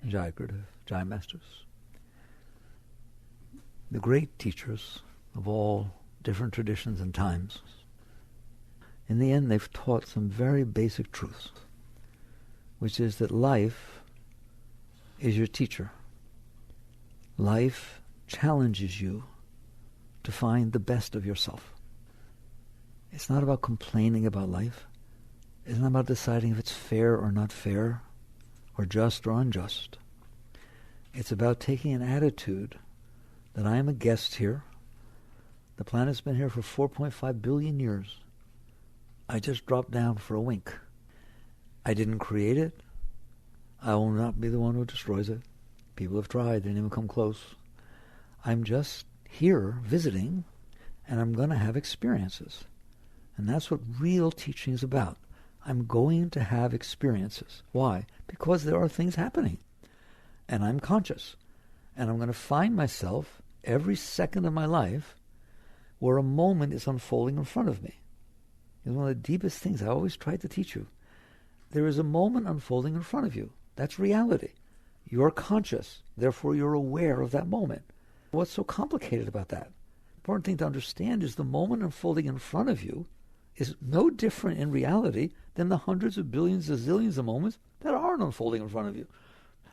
Jai Gurudev, Jai Masters. The great teachers of all different traditions and times, in the end they've taught some very basic truths, which is that life is your teacher. Life challenges you to find the best of yourself. It's not about complaining about life. It's not about deciding if it's fair or not fair, or just or unjust. It's about taking an attitude that I am a guest here. The planet's been here for 4.5 billion years. I just dropped down for a wink. I didn't create it. I will not be the one who destroys it. People have tried, they didn't even come close. I'm just here visiting, and I'm going to have experiences. And that's what real teaching is about. I'm going to have experiences. Why? Because there are things happening. And I'm conscious. And I'm going to find myself every second of my life where a moment is unfolding in front of me. It's one of the deepest things I always try to teach you. There is a moment unfolding in front of you. That's reality. You're conscious. Therefore, you're aware of that moment. What's so complicated about that? The important thing to understand is the moment unfolding in front of you is no different in reality than the hundreds of billions of zillions of moments that aren't unfolding in front of you.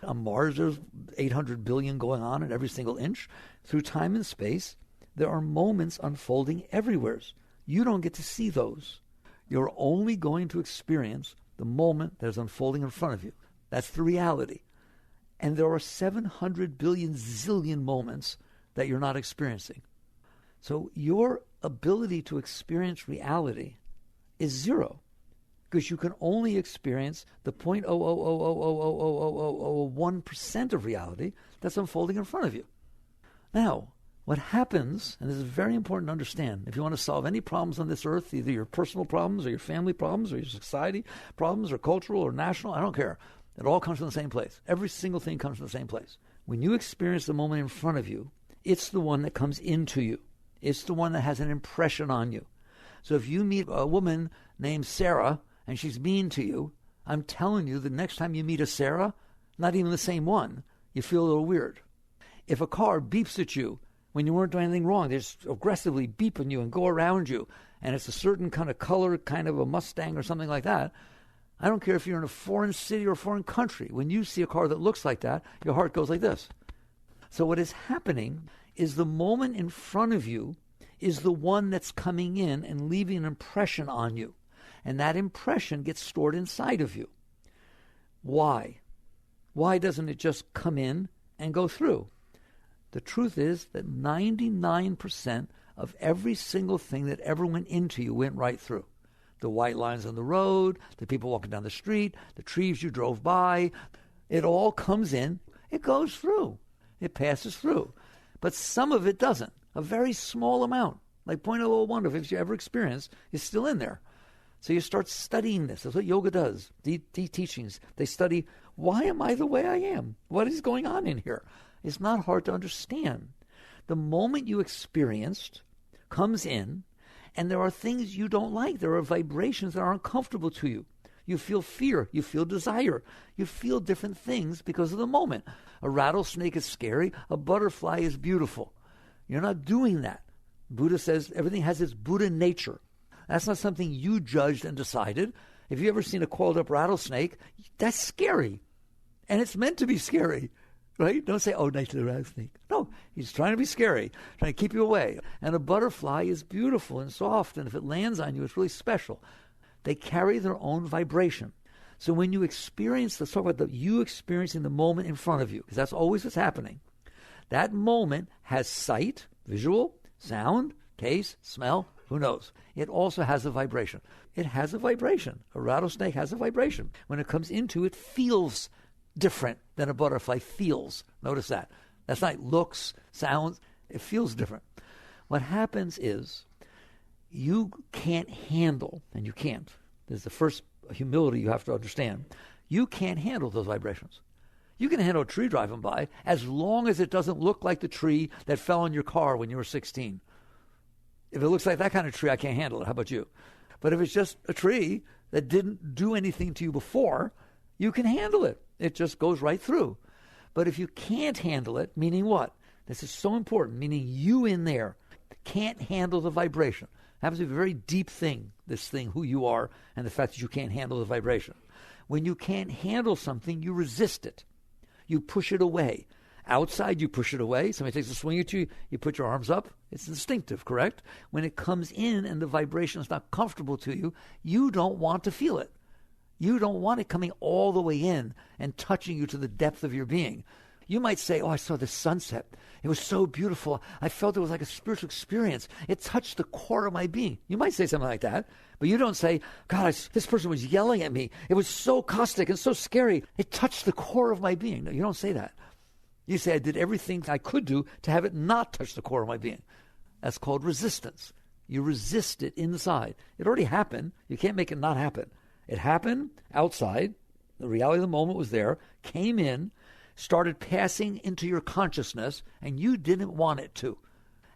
On Mars, there's 800 billion going on in every single inch. Through time and space, there are moments unfolding everywhere. You don't get to see those. You're only going to experience the moment that is unfolding in front of you. That's the reality. And there are 700 billion zillion moments that you're not experiencing. So your ability to experience reality is zero, because you can only experience the 0.000000001% of reality that's unfolding in front of you. Now, what happens, and this is very important to understand, if you want to solve any problems on this earth, either your personal problems or your family problems or your society problems or cultural or national, I don't care. It all comes from the same place. Every single thing comes from the same place. When you experience the moment in front of you, it's the one that comes into you. It's the one that has an impression on you. So if you meet a woman named Sarah and she's mean to you, I'm telling you the next time you meet a Sarah, not even the same one, you feel a little weird. If a car beeps at you when you weren't doing anything wrong, they just aggressively beep on you and go around you, and it's a certain kind of color, kind of a Mustang or something like that, I don't care if you're in a foreign city or a foreign country. When you see a car that looks like that, your heart goes like this. So what is happening is the moment in front of you is the one that's coming in and leaving an impression on you. And that impression gets stored inside of you. Why? Why doesn't it just come in and go through? The truth is that 99% of every single thing that ever went into you went right through. The white lines on the road, the people walking down the street, the trees you drove by, it all comes in, it goes through, it passes through. But some of it doesn't. A very small amount, like 0.001 of it you ever experienced, is still in there. So you start studying this. That's what yoga does. The teachings, they study, why am I the way I am? What is going on in here? It's not hard to understand. The moment you experienced comes in, and there are things you don't like. There are vibrations that are uncomfortable to you. You feel fear. You feel desire. You feel different things because of the moment. A rattlesnake is scary. A butterfly is beautiful. You're not doing that. Buddha says everything has its Buddha nature. That's not something you judged and decided. If you've ever seen a coiled up rattlesnake, that's scary. And it's meant to be scary. Right? Don't say, oh, nice little rattlesnake. No, he's trying to be scary, trying to keep you away. And a butterfly is beautiful and soft, and if it lands on you, it's really special. They carry their own vibration. So when you experience, let's talk about you experiencing the moment in front of you, because that's always what's happening. That moment has sight, visual, sound, taste, smell, who knows? It also has a vibration. It has a vibration. A rattlesnake has a vibration. When it comes into it, feels different than a butterfly feels. Notice that. That's not looks, sounds. It feels different. What happens is you can't handle, and you can't. This is the first humility you have to understand. You can't handle those vibrations. You can handle a tree driving by as long as it doesn't look like the tree that fell on your car when you were 16. If it looks like that kind of tree, I can't handle it. How about you? But if it's just a tree that didn't do anything to you before, you can handle it. It just goes right through. But if you can't handle it, meaning what? This is so important, meaning you in there can't handle the vibration. It happens to be a very deep thing, this thing, who you are, and the fact that you can't handle the vibration. When you can't handle something, you resist it. You push it away. Outside, you push it away. Somebody takes a swing at you, you put your arms up. It's instinctive, correct? When it comes in and the vibration is not comfortable to you, you don't want to feel it. You don't want it coming all the way in and touching you to the depth of your being. You might say, oh, I saw the sunset. It was so beautiful. I felt it was like a spiritual experience. It touched the core of my being. You might say something like that, but you don't say, God, this person was yelling at me. It was so caustic and so scary. It touched the core of my being. No, you don't say that. You say, I did everything I could do to have it not touch the core of my being. That's called resistance. You resist it inside. It already happened. You can't make it not happen. It happened outside. The reality of the moment was there, came in, started passing into your consciousness, and you didn't want it to.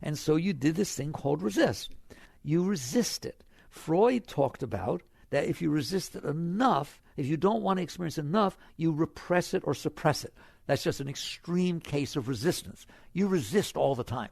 And so you did this thing called resist. You resist it. Freud talked about that if you resist it enough, if you don't want to experience enough, you repress it or suppress it. That's just an extreme case of resistance. You resist all the time.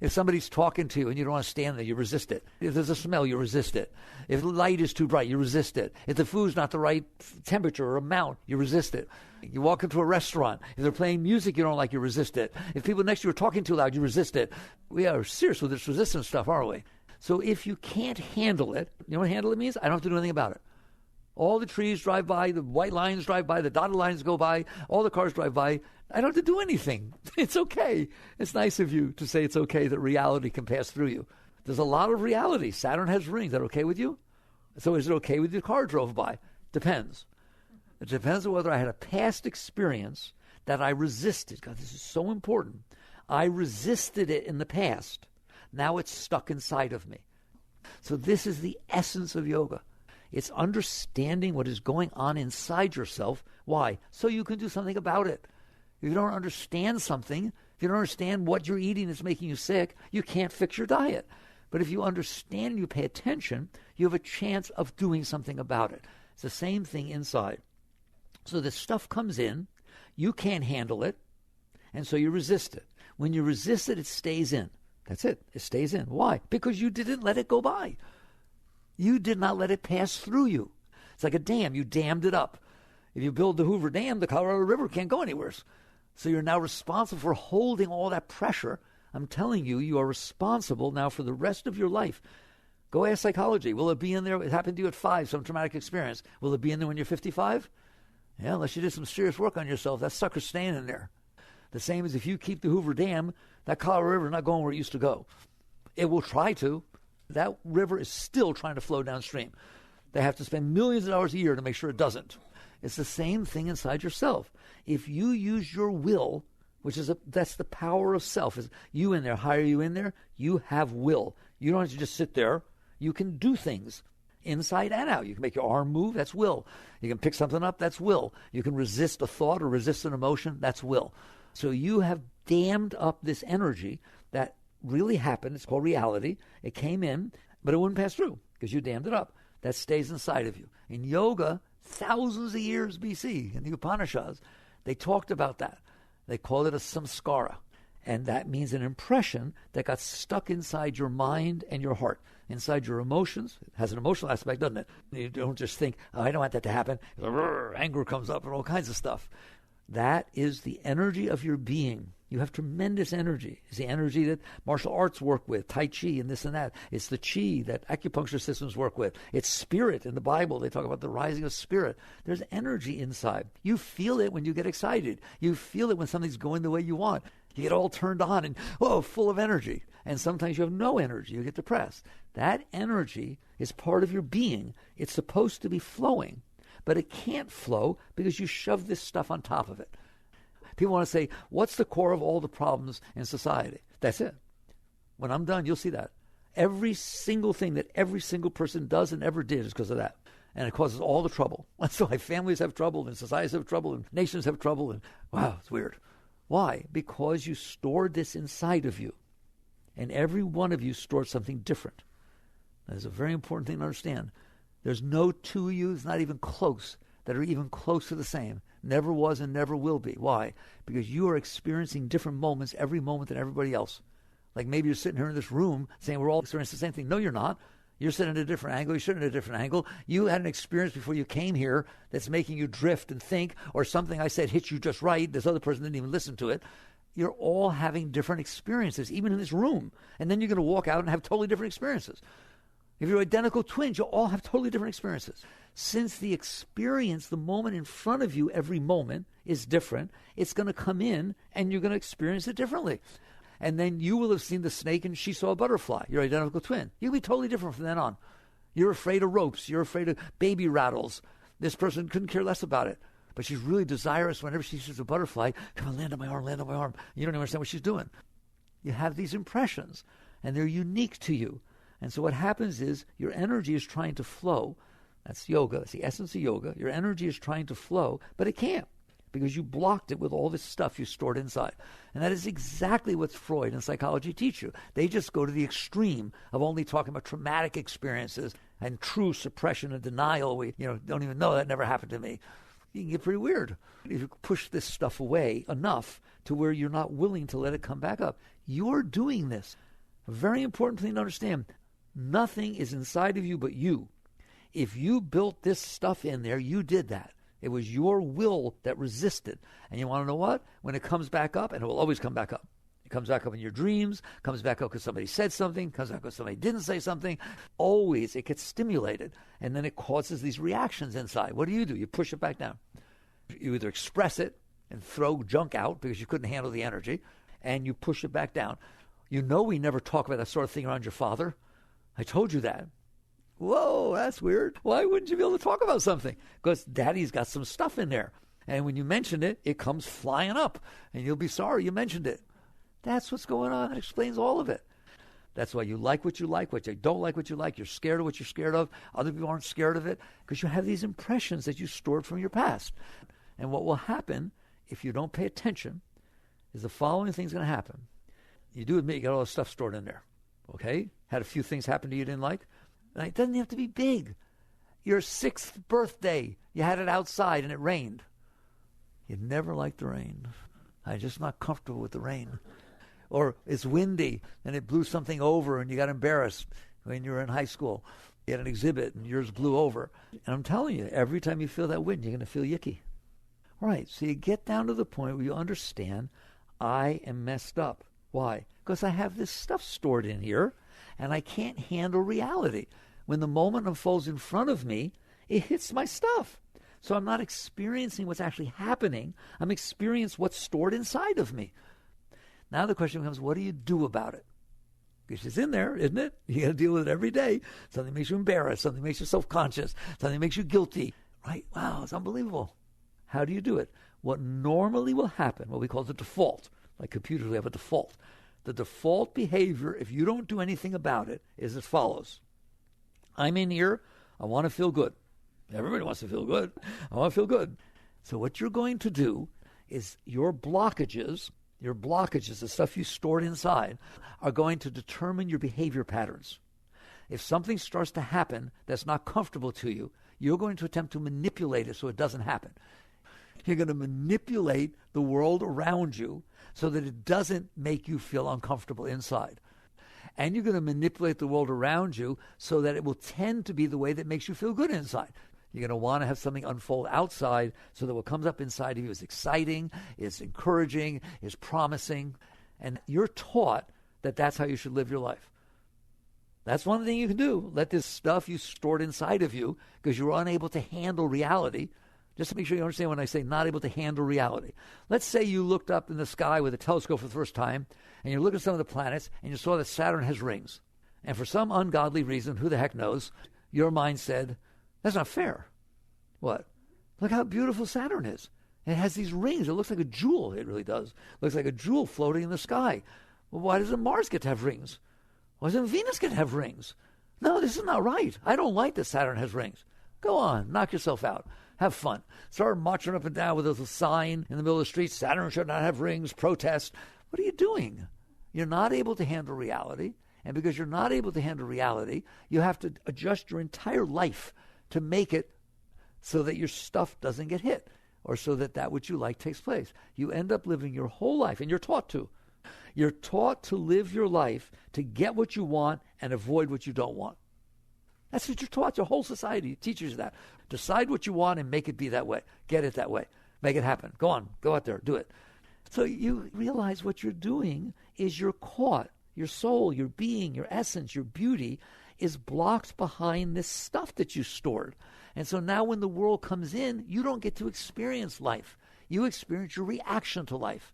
If somebody's talking to you and you don't want to stand there, you resist it. If there's a smell, you resist it. If the light is too bright, you resist it. If the food's not the right temperature or amount, you resist it. You walk into a restaurant. If they're playing music you don't like, you resist it. If people next to you are talking too loud, you resist it. We are serious with this resistance stuff, aren't we? So if you can't handle it, you know what handle it means? I don't have to do anything about it. All the trees drive by, the white lines drive by, the dotted lines go by, all the cars drive by. I don't have to do anything. It's okay. It's nice of you to say it's okay that reality can pass through you. There's a lot of reality. Saturn has rings. Is that okay with you? So is it okay with your car drove by? Depends. It depends on whether I had a past experience that I resisted. God, this is so important. I resisted it in the past. Now it's stuck inside of me. So this is the essence of yoga. It's understanding what is going on inside yourself. Why? So you can do something about it. If you don't understand something, if you don't understand what you're eating that's making you sick, you can't fix your diet. But if you understand and you pay attention, you have a chance of doing something about it. It's the same thing inside. So this stuff comes in, you can't handle it, and so you resist it. When you resist it, it stays in. That's it. It stays in. Why? Because you didn't let it go by. You did not let it pass through you. It's like a dam. You dammed it up. If you build the Hoover Dam, the Colorado River can't go anywhere. So you're now responsible for holding all that pressure. I'm telling you, you are responsible now for the rest of your life. Go ask psychology. Will it be in there? It happened to you at 5, some traumatic experience. Will it be in there when you're 55? Yeah, unless you did some serious work on yourself, that sucker's staying in there. The same as if you keep the Hoover Dam, that Colorado River is not going where it used to go. It will try to. That river is still trying to flow downstream. They have to spend millions of dollars a year to make sure it doesn't. It's the same thing inside yourself. If you use your will, that's the power of self. Is you in there, higher you in there, you have will. You don't have to just sit there. You can do things inside and out. You can make your arm move, that's will. You can pick something up, that's will. You can resist a thought or resist an emotion, that's will. So you have dammed up this energy that really happened. It's called reality. It came in, but it wouldn't pass through because you dammed it up. That stays inside of you. In yoga, thousands of years BC, in the Upanishads, they talked about that. They called it a samskara. And that means an impression that got stuck inside your mind and your heart, inside your emotions. It has an emotional aspect, doesn't it? You don't just think, oh, I don't want that to happen. Anger comes up and all kinds of stuff. That is the energy of your being. You have tremendous energy. It's the energy that martial arts work with, Tai Chi and this and that. It's the Chi that acupuncture systems work with. It's spirit. In the Bible, they talk about the rising of spirit. There's energy inside. You feel it when you get excited. You feel it when something's going the way you want. You get all turned on and, whoa, full of energy. And sometimes you have no energy. You get depressed. That energy is part of your being. It's supposed to be flowing. But it can't flow because you shove this stuff on top of it. People want to say, what's the core of all the problems in society? That's it. When I'm done, you'll see that. Every single thing that every single person does and ever did is because of that. And it causes all the trouble. That's why families have trouble and societies have trouble and nations have trouble. And wow, it's weird. Why? Because you stored this inside of you. And every one of you stored something different. That is a very important thing to understand. There's no two of you, it's not even close, that are even close to the same. Never was and never will be. Why? Because you are experiencing different moments every moment than everybody else. Like maybe you're sitting here in this room saying we're all experiencing the same thing. No, you're not. You're sitting at a different angle. You're sitting at a different angle. You had an experience before you came here that's making you drift and think, or something I said hit you just right. This other person didn't even listen to it. You're all having different experiences, even in this room. And then you're going to walk out and have totally different experiences. If you're identical twins, you'll all have totally different experiences. Since the experience, the moment in front of you every moment is different, it's going to come in and you're going to experience it differently. And then you will have seen the snake and she saw a butterfly. You're identical twin. You'll be totally different from then on. You're afraid of ropes. You're afraid of baby rattles. This person couldn't care less about it. But she's really desirous whenever she sees a butterfly. Come on, land on my arm, land on my arm. You don't even understand what she's doing. You have these impressions, and they're unique to you. And so what happens is your energy is trying to flow. That's yoga. That's the essence of yoga. Your energy is trying to flow, but it can't because you blocked it with all this stuff you stored inside. And that is exactly what Freud and psychology teach you. They just go to the extreme of only talking about traumatic experiences and true suppression and denial. We don't even know that never happened to me. You can get pretty weird if you push this stuff away enough to where you're not willing to let it come back up. You're doing this. A very important thing to understand. Nothing is inside of you but you. If you built this stuff in there, you did that. It was your will that resisted. And you want to know what? When it comes back up, and it will always come back up. It comes back up in your dreams, comes back up because somebody said something, comes back because somebody didn't say something. Always it gets stimulated. And then it causes these reactions inside. What do? You push it back down. You either express it and throw junk out because you couldn't handle the energy, and you push it back down. You know we never talk about that sort of thing around your father. I told you that. Whoa, that's weird. Why wouldn't you be able to talk about something? Because daddy's got some stuff in there. And when you mention it, it comes flying up. And you'll be sorry you mentioned it. That's what's going on. It explains all of it. That's why you like what you like, what you don't like what you like. You're scared of what you're scared of. Other people aren't scared of it because you have these impressions that you stored from your past. And what will happen if you don't pay attention is the following thing's going to happen. You do admit you got all this stuff stored in there. Okay? Had a few things happen to you didn't like. And it doesn't have to be big. Your 6th birthday, you had it outside and it rained. You never liked the rain. I'm just not comfortable with the rain. Or it's windy and it blew something over and you got embarrassed when you were in high school. You had an exhibit and yours blew over. And I'm telling you, every time you feel that wind, you're going to feel yicky. All right, so you get down to the point where you understand, I am messed up. Why? Because I have this stuff stored in here and I can't handle reality. When the moment unfolds in front of me, it hits my stuff. So I'm not experiencing what's actually happening. I'm experiencing what's stored inside of me. Now the question becomes, what do you do about it? Because it's in there, isn't it? You got to deal with it every day. Something makes you embarrassed. Something makes you self-conscious. Something makes you guilty. Right? Wow, it's unbelievable. How do you do it? What normally will happen, what we call the default, like computers, we have a default. The default behavior, if you don't do anything about it, is as follows. I'm in here. I want to feel good. Everybody wants to feel good. I want to feel good. So what you're going to do is your blockages, the stuff you stored inside, are going to determine your behavior patterns. If something starts to happen that's not comfortable to you, you're going to attempt to manipulate it so it doesn't happen. You're going to manipulate the world around you so that it doesn't make you feel uncomfortable inside. And you're going to manipulate the world around you so that it will tend to be the way that makes you feel good inside. You're going to want to have something unfold outside so that what comes up inside of you is exciting, is encouraging, is promising. And you're taught that that's how you should live your life. That's one thing you can do. Let this stuff you stored inside of you, because you're unable to handle reality. Just to make sure you understand when I say not able to handle reality. Let's say you looked up in the sky with a telescope for the first time, and you looked at some of the planets, and you saw that Saturn has rings. And for some ungodly reason, who the heck knows, your mind said, that's not fair. What? Look how beautiful Saturn is. It has these rings. It looks like a jewel. It really does. It looks like a jewel floating in the sky. Well, why doesn't Mars get to have rings? Why doesn't Venus get to have rings? No, this is not right. I don't like that Saturn has rings. Go on. Knock yourself out. Have fun. Start marching up and down with a sign in the middle of the street. Saturn should not have rings. Protest. What are you doing? You're not able to handle reality. And because you're not able to handle reality, you have to adjust your entire life to make it so that your stuff doesn't get hit, or so that which you like takes place. You end up living your whole life, and you're taught to. You're taught to live your life to get what you want and avoid what you don't want. That's what you're taught. Your whole society teaches you that. Decide what you want and make it be that way. Get it that way. Make it happen. Go on. Go out there. Do it. So you realize what you're doing is you're caught. Your soul, your being, your essence, your beauty is blocked behind this stuff that you stored. And so now when the world comes in, you don't get to experience life. You experience your reaction to life.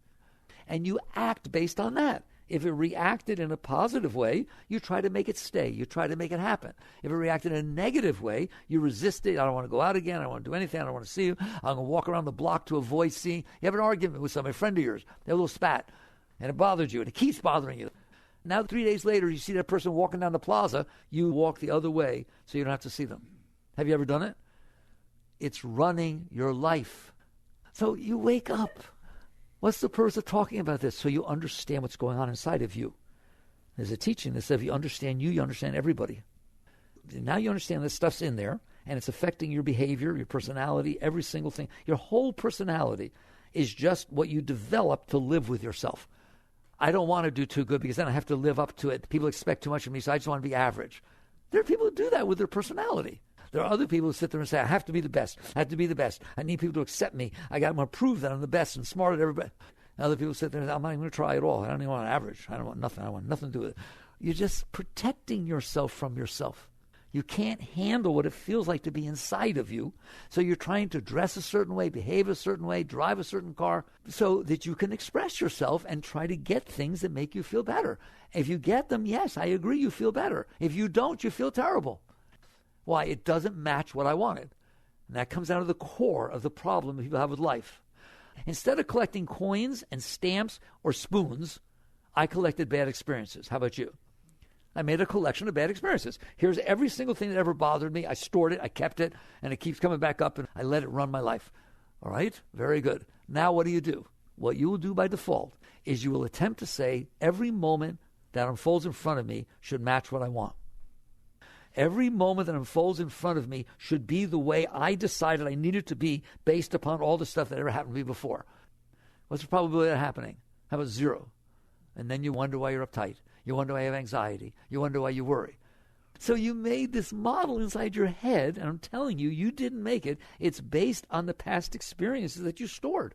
And you act based on that. If it reacted in a positive way, you try to make it stay. You try to make it happen. If it reacted in a negative way, you resist it. I don't want to go out again. I don't want to do anything. I don't want to see you. I'm going to walk around the block to avoid seeing. You have an argument with somebody, a friend of yours. They have a little spat. And it bothered you. And it keeps bothering you. Now 3 days later, you see that person walking down the plaza. You walk the other way so you don't have to see them. Have you ever done it? It's running your life. So you wake up. What's the purpose of talking about this? So you understand what's going on inside of you. There's a teaching that says if you understand you understand everybody. Now you understand this stuff's in there, and it's affecting your behavior, your personality, every single thing. Your whole personality is just what you develop to live with yourself. I don't want to do too good because then I have to live up to it. People expect too much of me, so I just want to be average. There are people who do that with their personality. There are other people who sit there and say, I have to be the best. I have to be the best. I need people to accept me. I got to prove that I'm the best and smarter than everybody. And other people sit there and say, I'm not even going to try at all. I don't even want average. I don't want nothing. I want nothing to do with it. You're just protecting yourself from yourself. You can't handle what it feels like to be inside of you. So you're trying to dress a certain way, behave a certain way, drive a certain car so that you can express yourself and try to get things that make you feel better. If you get them, yes, I agree, you feel better. If you don't, you feel terrible. Why? It doesn't match what I wanted. And that comes out of the core of the problem people have with life. Instead of collecting coins and stamps or spoons, I collected bad experiences. How about you? I made a collection of bad experiences. Here's every single thing that ever bothered me. I stored it, I kept it, and it keeps coming back up, and I let it run my life. All right? Very good. Now what do? What you will do by default is you will attempt to say every moment that unfolds in front of me should match what I want. Every moment that unfolds in front of me should be the way I decided I needed to be based upon all the stuff that ever happened to me before. What's the probability of that happening? How about 0? And then you wonder why you're uptight. You wonder why you have anxiety. You wonder why you worry. So you made this model inside your head, and I'm telling you, you didn't make it. It's based on the past experiences that you stored.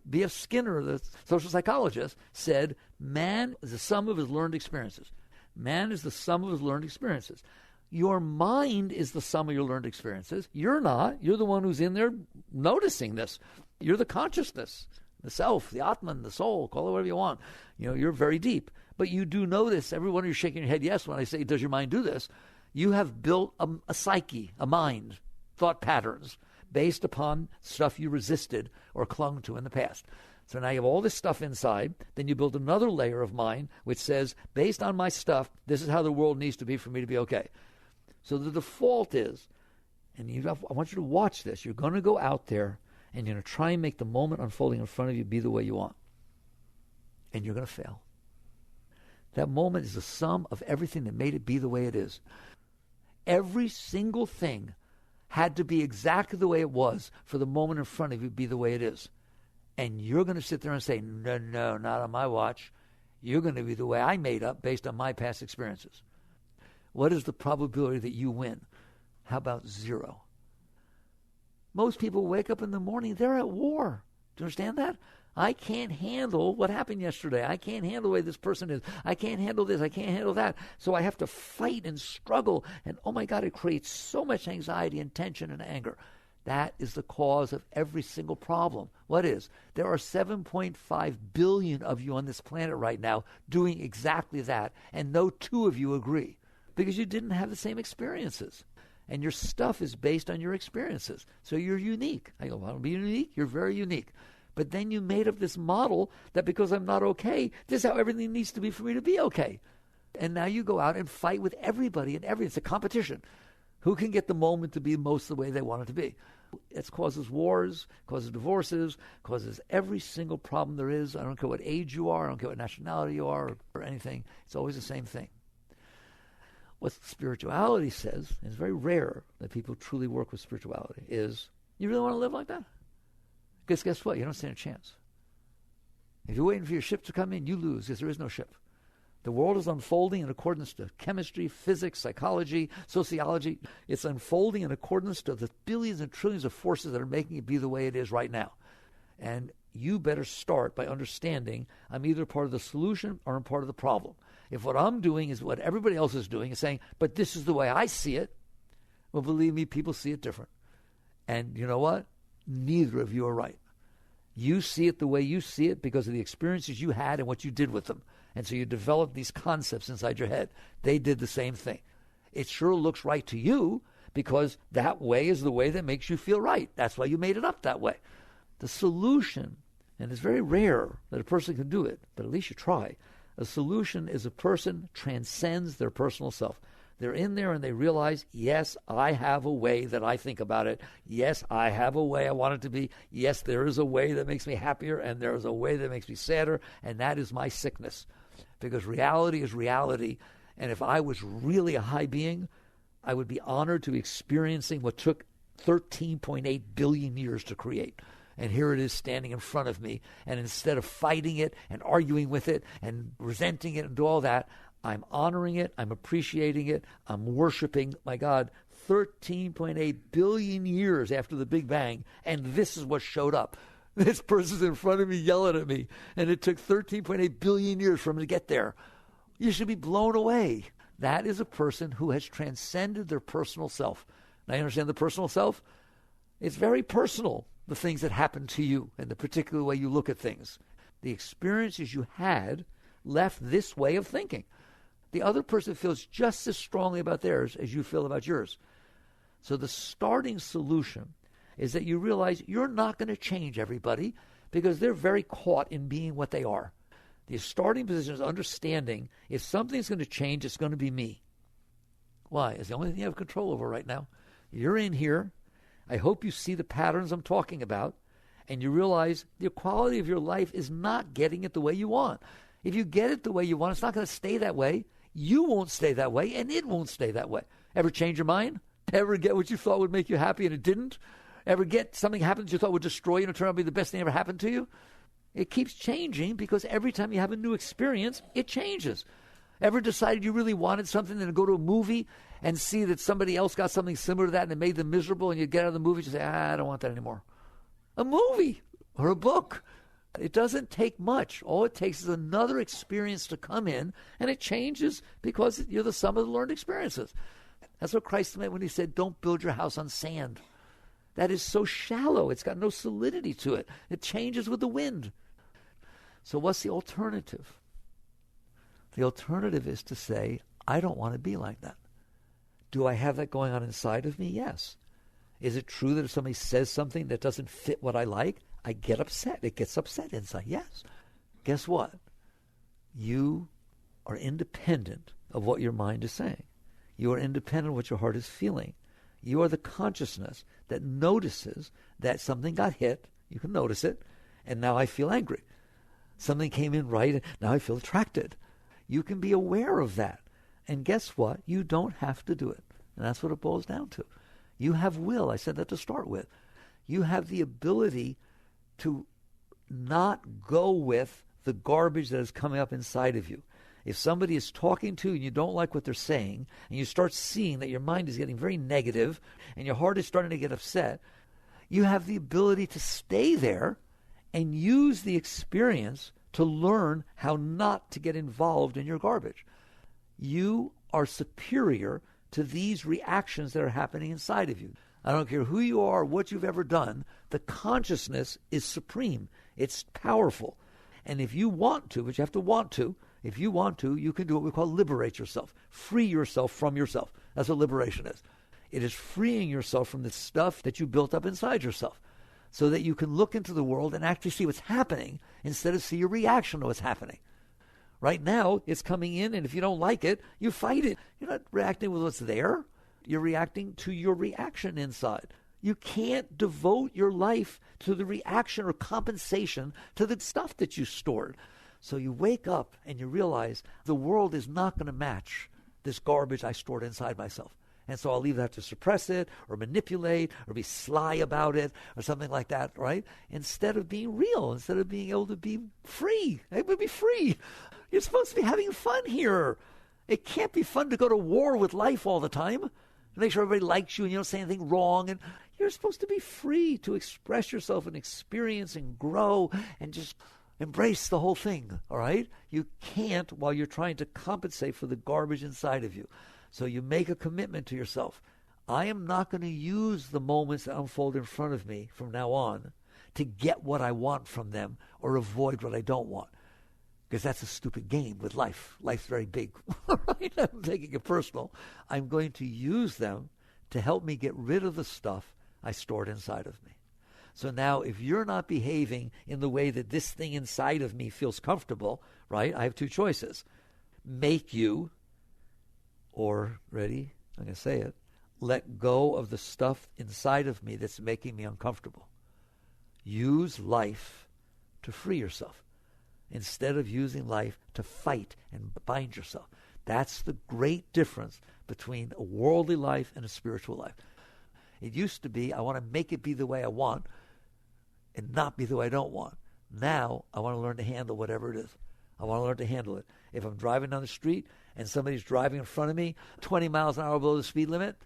B.F. Skinner, the social psychologist, said, man is the sum of his learned experiences. Man is the sum of his learned experiences. Your mind is the sum of your learned experiences. You're not. You're the one who's in there noticing this. You're the consciousness, the self, the Atman, the soul, call it whatever you want. You're very deep. But you do notice, everyone you're shaking your head yes when I say, does your mind do this? You have built a psyche, a mind, thought patterns based upon stuff you resisted or clung to in the past. So now you have all this stuff inside. Then you build another layer of mind which says, based on my stuff, this is how the world needs to be for me to be okay. So the default is, and I want you to watch this, you're going to go out there and you're going to try and make the moment unfolding in front of you be the way you want. And you're going to fail. That moment is the sum of everything that made it be the way it is. Every single thing had to be exactly the way it was for the moment in front of you to be the way it is. And you're going to sit there and say, no, not on my watch. You're going to be the way I made up based on my past experiences. What is the probability that you win? How about 0? Most people wake up in the morning, they're at war. Do you understand that? I can't handle what happened yesterday. I can't handle the way this person is. I can't handle this. I can't handle that. So I have to fight and struggle. And oh my God, it creates so much anxiety and tension and anger. That is the cause of every single problem. What is? There are 7.5 billion of you on this planet right now doing exactly that. And no 2 of you agree because you didn't have the same experiences. And your stuff is based on your experiences. So you're unique. I go, well, I don't be unique. You're very unique. But then you made up this model that because I'm not okay, this is how everything needs to be for me to be okay. And now you go out and fight with everybody and everything. It's a competition. Who can get the moment to be most the way they want it to be? It causes wars, causes divorces, causes every single problem there is. I don't care what age you are. I don't care what nationality you are or anything. It's always the same thing. What spirituality says, and it's very rare that people truly work with spirituality, is you really want to live like that? Because guess what? You don't stand a chance. If you're waiting for your ship to come in, you lose because there is no ship. The world is unfolding in accordance to chemistry, physics, psychology, sociology. It's unfolding in accordance to the billions and trillions of forces that are making it be the way it is right now. And you better start by understanding I'm either part of the solution or I'm part of the problem. If what I'm doing is what everybody else is doing and saying, but this is the way I see it, well, believe me, people see it different. And you know what? Neither of you are right. You see it the way you see it because of the experiences you had and what you did with them. And so you develop these concepts inside your head. They did the same thing. It sure looks right to you because that way is the way that makes you feel right. That's why you made it up that way. The solution, and it's very rare that a person can do it, but at least you try. A solution is a person transcends their personal self. They're in there and they realize, yes, I have a way that I think about it. Yes, I have a way I want it to be. Yes, there is a way that makes me happier and there is a way that makes me sadder, and that is my sickness. Because reality is reality, and if I was really a high being, I would be honored to be experiencing what took 13.8 billion years to create. And here it is standing in front of me, and instead of fighting it and arguing with it and resenting it and do all that, I'm honoring it, I'm appreciating it, I'm worshiping my God 13.8 billion years after the Big Bang, and this is what showed up. This person's in front of me yelling at me, and it took 13.8 billion years for him to get there. You should be blown away. That is a person who has transcended their personal self. Now, you understand the personal self? It's very personal, the things that happen to you and the particular way you look at things. The experiences you had left this way of thinking. The other person feels just as strongly about theirs as you feel about yours. So the starting solution is that you realize you're not going to change everybody because they're very caught in being what they are. The starting position is understanding if something's going to change, it's going to be me. Why? It's the only thing you have control over right now. You're in here. I hope you see the patterns I'm talking about, and you realize the quality of your life is not getting it the way you want. If you get it the way you want, it's not going to stay that way. You won't stay that way, and it won't stay that way. Ever change your mind? Ever get what you thought would make you happy and it didn't? Ever get something happen that you thought would destroy you and turn out to be the best thing ever happened to you? It keeps changing because every time you have a new experience, it changes. Ever decided you really wanted something and go to a movie and see that somebody else got something similar to that and it made them miserable, and you get out of the movie and you say, I don't want that anymore. A movie or a book. It doesn't take much. All it takes is another experience to come in, and it changes because you're the sum of the learned experiences. That's what Christ meant when he said, don't build your house on sand. That is so shallow. It's got no solidity to it. It changes with the wind. So what's the alternative? The alternative is to say, I don't want to be like that. Do I have that going on inside of me? Yes. Is it true that if somebody says something that doesn't fit what I like, I get upset? It gets upset inside. Yes. Guess what? You are independent of what your mind is saying. You are independent of what your heart is feeling. You are the consciousness that notices that something got hit. You can notice it. And now I feel angry. Something came in right, and now I feel attracted. You can be aware of that. And guess what? You don't have to do it. And that's what it boils down to. You have will. I said that to start with. You have the ability to not go with the garbage that is coming up inside of you. If somebody is talking to you and you don't like what they're saying, and you start seeing that your mind is getting very negative and your heart is starting to get upset, you have the ability to stay there and use the experience to learn how not to get involved in your garbage. You are superior to these reactions that are happening inside of you. I don't care who you are, what you've ever done, the consciousness is supreme. It's powerful. And if you want to, but you have to want to, if you want to, you can do what we call liberate yourself. Free yourself from yourself. That's what liberation is. It is freeing yourself from the stuff that you built up inside yourself so that you can look into the world and actually see what's happening instead of see your reaction to what's happening. Right now, it's coming in, and if you don't like it, you fight it. You're not reacting with what's there. You're reacting to your reaction inside. You can't devote your life to the reaction or compensation to the stuff that you stored. So you wake up and you realize the world is not going to match this garbage I stored inside myself. And so I'll either have to suppress it or manipulate or be sly about it or something like that, right? Instead of being real, instead of being able to be free. It would be free. You're supposed to be having fun here. It can't be fun to go to war with life all the time. To make sure everybody likes you and you don't say anything wrong. And you're supposed to be free to express yourself and experience and grow and just embrace the whole thing, all right? You can't while you're trying to compensate for the garbage inside of you. So you make a commitment to yourself. I am not going to use the moments that unfold in front of me from now on to get what I want from them or avoid what I don't want. Because that's a stupid game with life. Life's very big. Right? I'm taking it personal. I'm going to use them to help me get rid of the stuff I stored inside of me. So now if you're not behaving in the way that this thing inside of me feels comfortable, right, I have two choices. Make you, or, ready, I'm going to say it, let go of the stuff inside of me that's making me uncomfortable. Use life to free yourself instead of using life to fight and bind yourself. That's the great difference between a worldly life and a spiritual life. It used to be, I want to make it be the way I want and not be the way I don't want. Now, I want to learn to handle whatever it is. I want to learn to handle it. If I'm driving down the street and somebody's driving in front of me 20 miles an hour below the speed limit,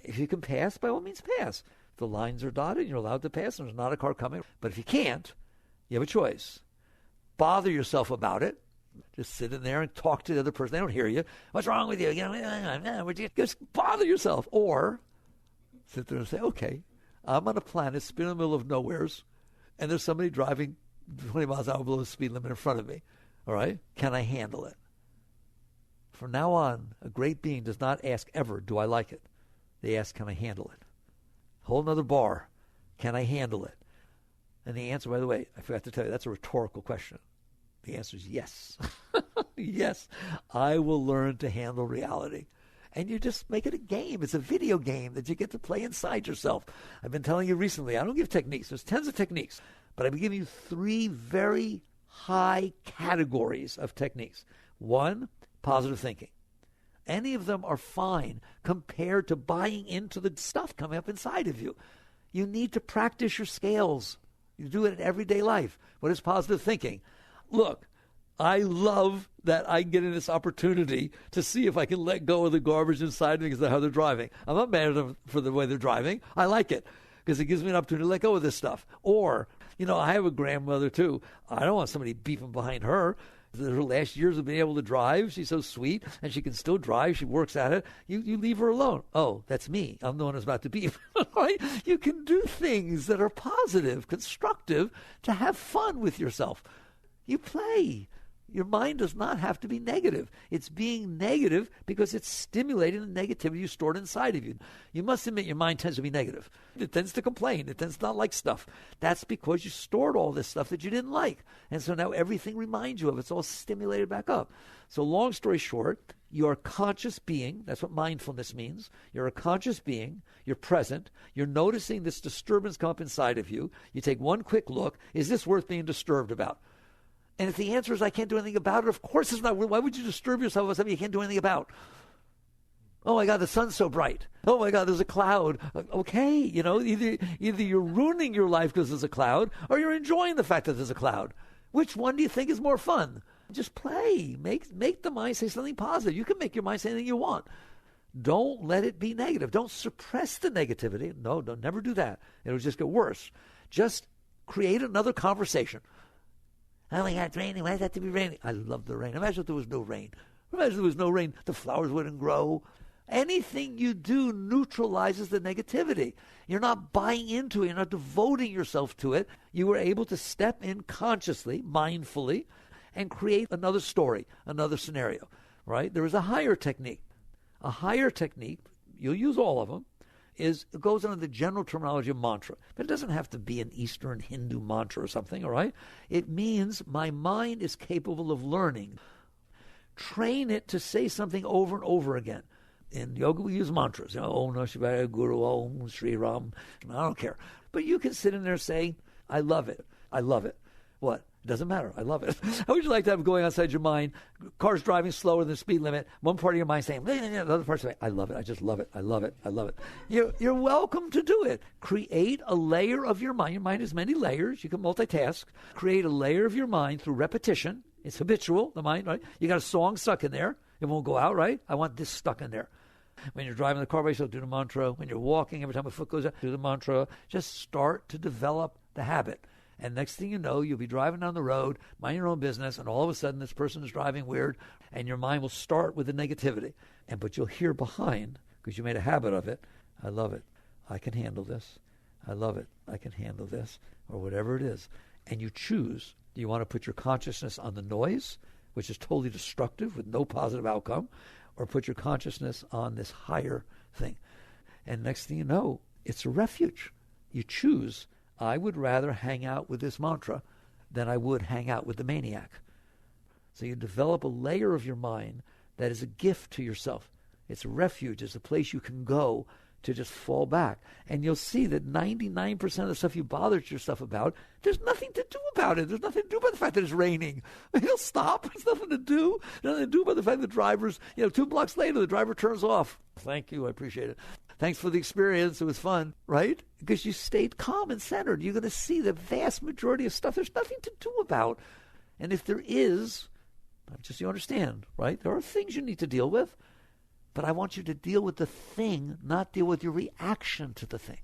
if you can pass, by all means pass. If the lines are dotted, you're allowed to pass, and there's not a car coming. But if you can't, you have a choice. Bother yourself about it. Just sit in there and talk to the other person. They don't hear you. What's wrong with you? Just bother yourself. Or sit there and say, okay, I'm on a planet, spin in the middle of nowheres, and there's somebody driving 20 miles an hour below the speed limit in front of me. All right? Can I handle it? From now on, a great being does not ask ever, do I like it? They ask, can I handle it? Whole nother bar. Can I handle it? And the answer, by the way, I forgot to tell you, that's a rhetorical question. The answer is yes. Yes, I will learn to handle reality. And you just make it a game. It's a video game that you get to play inside yourself. I've been telling you recently, I don't give techniques. There's tons of techniques. But I've been giving you 3 very high categories of techniques. 1, positive thinking. Any of them are fine compared to buying into the stuff coming up inside of you. You need to practice your scales. You do it in everyday life. What is positive thinking? Look, I love that I get in this opportunity to see if I can let go of the garbage inside me because of how they're driving. I'm not mad at them for the way they're driving. I like it because it gives me an opportunity to let go of this stuff. Or, I have a grandmother too. I don't want somebody beeping behind her. Her last years of being able to drive, she's so sweet, and she can still drive. She works at it. You leave her alone. Oh, that's me. I'm the one who's about to beep. Right? You can do things that are positive, constructive, to have fun with yourself. You play. Your mind does not have to be negative. It's being negative because it's stimulating the negativity you stored inside of you. You must admit your mind tends to be negative. It tends to complain. It tends to not like stuff. That's because you stored all this stuff that you didn't like. And so now everything reminds you of it. It's all stimulated back up. So long story short, you're a conscious being. That's what mindfulness means. You're a conscious being. You're present. You're noticing this disturbance come up inside of you. You take one quick look. Is this worth being disturbed about? And if the answer is I can't do anything about it, of course it's not. Why would you disturb yourself with something you can't do anything about? Oh my God, the sun's so bright. Oh my God, there's a cloud. Okay, either you're ruining your life because there's a cloud, or you're enjoying the fact that there's a cloud. Which one do you think is more fun? Just play. Make the mind say something positive. You can make your mind say anything you want. Don't let it be negative. Don't suppress the negativity. No, don't never do that. It'll just get worse. Just create another conversation. Oh my God, it's raining. Why does it have to be raining? I love the rain. Imagine if there was no rain. Imagine if there was no rain. The flowers wouldn't grow. Anything you do neutralizes the negativity. You're not buying into it. You're not devoting yourself to it. You were able to step in consciously, mindfully, and create another story, another scenario, right? There is a higher technique. A higher technique, you'll use all of them, it goes under the general terminology of mantra. But it doesn't have to be an Eastern Hindu mantra or something, all right? It means my mind is capable of learning. Train it to say something over and over again. In yoga, we use mantras. Om Namah Shivaya, Guru, Om, Sri Ram. I don't care. But you can sit in there saying, I love it. I love it. What? It doesn't matter. I love it. How would you like to have going outside your mind, cars driving slower than the speed limit, one part of your mind saying, the other part saying, I love it. I just love it. I love it. I love it. You're welcome to do it. Create a layer of your mind. Your mind has many layers. You can multitask. Create a layer of your mind through repetition. It's habitual, the mind, right? You got a song stuck in there. It won't go out, right? I want this stuck in there. When you're driving the car by yourself, do the mantra. When you're walking, every time a foot goes up, do the mantra. Just start to develop the habit. And next thing you know, you'll be driving down the road, mind your own business, and all of a sudden this person is driving weird, and your mind will start with the negativity. But you'll hear behind, because you made a habit of it, I love it. I can handle this. I love it. I can handle this, or whatever it is. And you choose, do you want to put your consciousness on the noise, which is totally destructive with no positive outcome, or put your consciousness on this higher thing? And next thing you know, it's a refuge. You choose, I would rather hang out with this mantra than I would hang out with the maniac. So you develop a layer of your mind that is a gift to yourself. It's a refuge. It's a place you can go to just fall back. And you'll see that 99% of the stuff you bothered yourself about, there's nothing to do about it. There's nothing to do about the fact that it's raining. It'll stop. There's nothing to do. There's nothing to do about the fact that the driver's, 2 blocks later, the driver turns off. Thank you. I appreciate it. Thanks for the experience. It was fun, right? Because you stayed calm and centered. You're going to see the vast majority of stuff there's nothing to do about. And if there is, just so you understand, right? There are things you need to deal with. But I want you to deal with the thing, not deal with your reaction to the thing.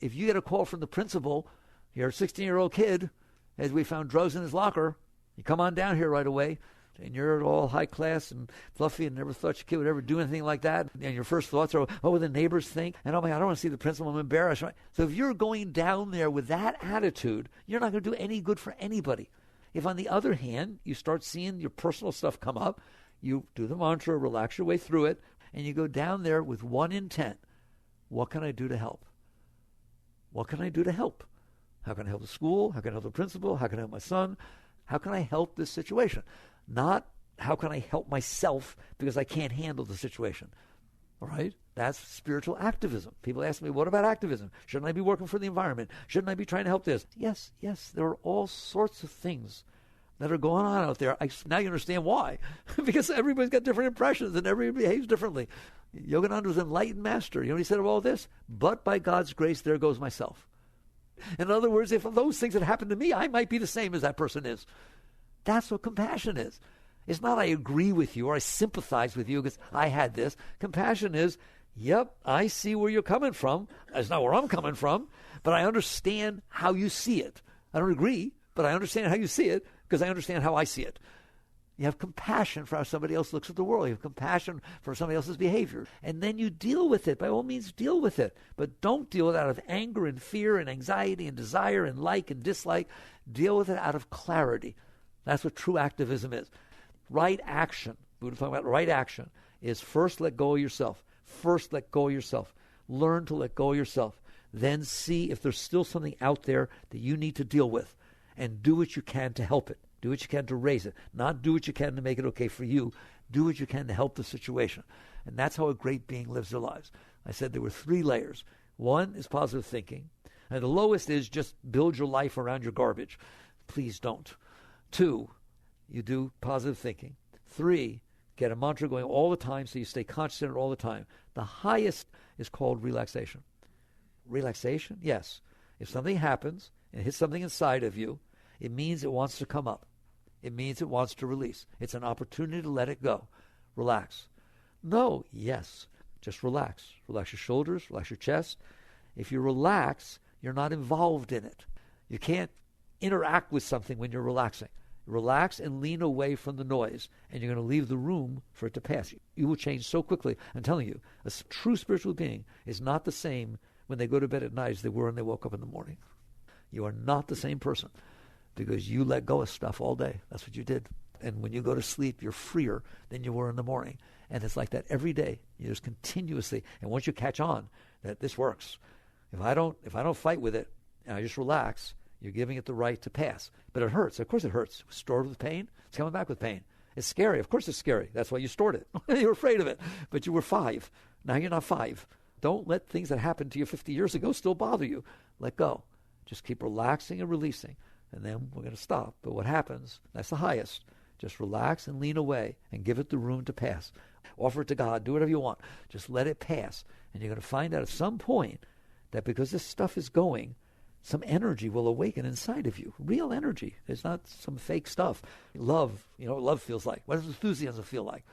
If you get a call from the principal, you're a 16-year-old kid, as we found drugs in his locker, you come on down here right away, and you're all high class and fluffy and never thought your kid would ever do anything like that. And your first thoughts are, what will the neighbors think? And oh my God, I don't want to see the principal, I'm embarrassed. Right? So if you're going down there with that attitude, you're not going to do any good for anybody. If on the other hand, you start seeing your personal stuff come up, you do the mantra, relax your way through it, and you go down there with one intent. What can I do to help? What can I do to help? How can I help the school? How can I help the principal? How can I help my son? How can I help this situation? Not how can I help myself because I can't handle the situation. All right? That's spiritual activism. People ask me, what about activism? Shouldn't I be working for the environment? Shouldn't I be trying to help this? Yes, there are all sorts of things that are going on out there. Now you understand why. Because everybody's got different impressions and everybody behaves differently. Yogananda was an enlightened master. You know what he said of all this? But by God's grace, there goes myself. In other words, if those things had happened to me, I might be the same as that person is. That's what compassion is. It's not I agree with you or I sympathize with you because I had this. Compassion is, yep, I see where you're coming from. That's not where I'm coming from, but I understand how you see it. I don't agree, but I understand how you see it because I understand how I see it. You have compassion for how somebody else looks at the world. You have compassion for somebody else's behavior. And then you deal with it. By all means, deal with it. But don't deal with it out of anger and fear and anxiety and desire and like and dislike. Deal with it out of clarity. That's what true activism is. Right action, Buddha talking about right action, is first let go of yourself. First let go of yourself. Learn to let go of yourself. Then see if there's still something out there that you need to deal with. And do what you can to help it. Do what you can to raise it. Not do what you can to make it okay for you. Do what you can to help the situation. And that's how a great being lives their lives. I said there were 3 layers. 1 is positive thinking. And the lowest is just build your life around your garbage. Please don't. 2, you do positive thinking. 3, get a mantra going all the time so you stay conscious all the time. The highest is called relaxation. Relaxation? Yes. If something happens and hits something inside of you, it means it wants to come up. It means it wants to release. It's an opportunity to let it go. Relax. No, yes. Just relax. Relax your shoulders, relax your chest. If you relax, you're not involved in it. You can't interact with something when you're relaxing. Relax and lean away from the noise, and you're going to leave the room for it to pass. You will change so quickly. I'm telling you, a true spiritual being is not the same when they go to bed at night as they were when they woke up in the morning. You are not the same person because you let go of stuff all day. That's what you did. And when you go to sleep, you're freer than you were in the morning. And it's like that every day. You just continuously. And once you catch on that this works, if I don't fight with it and I just relax, you're giving it the right to pass. But it hurts. Of course it hurts. It was stored with pain. It's coming back with pain. It's scary. Of course it's scary. That's why you stored it. You were afraid of it. But you were 5. Now you're not 5. Don't let things that happened to you 50 years ago still bother you. Let go. Just keep relaxing and releasing. And then we're going to stop. But what happens, that's the highest. Just relax and lean away and give it the room to pass. Offer it to God. Do whatever you want. Just let it pass. And you're going to find out at some point that because this stuff is going, some energy will awaken inside of you. Real energy. It's not some fake stuff. Love, you know what love feels like. What does enthusiasm feel like?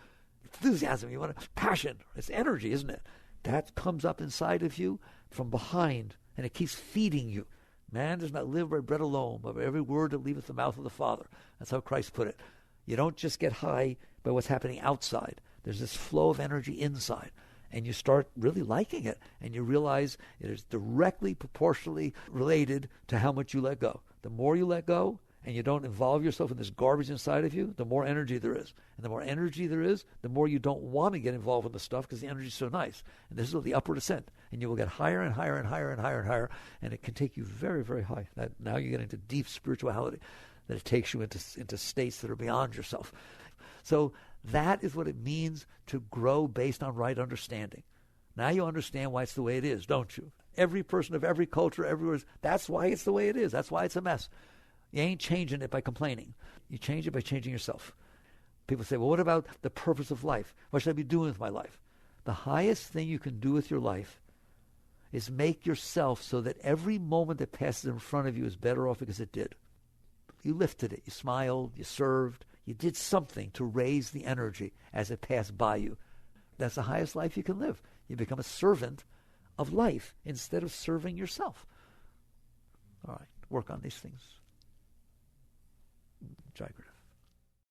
Enthusiasm, you want passion. It's energy, isn't it? That comes up inside of you from behind, and it keeps feeding you. Man does not live by bread alone, but by every word that leaveth the mouth of the Father. That's how Christ put it. You don't just get high by what's happening outside. There's this flow of energy inside. And you start really liking it. And you realize it is directly proportionally related to how much you let go. The more you let go and you don't involve yourself in this garbage inside of you, the more energy there is. And the more energy there is, the more you don't want to get involved in the stuff because the energy is so nice. And this is the upward ascent. And you will get higher and higher and higher and higher and higher. And it can take you very, very high. Now you get into deep spirituality. That it takes you into states that are beyond yourself. So that is what it means to grow based on right understanding. Now you understand why it's the way it is, don't you? Every person of every culture, everywhere, that's why it's the way it is. That's why it's a mess. You ain't changing it by complaining. You change it by changing yourself. People say, well, what about the purpose of life? What should I be doing with my life? The highest thing you can do with your life is make yourself so that every moment that passes in front of you is better off because it did. You lifted it, you smiled, you served, you did something to raise the energy as it passed by you. That's the highest life you can live. You become a servant of life instead of serving yourself. All right, work on these things. Jai Guru.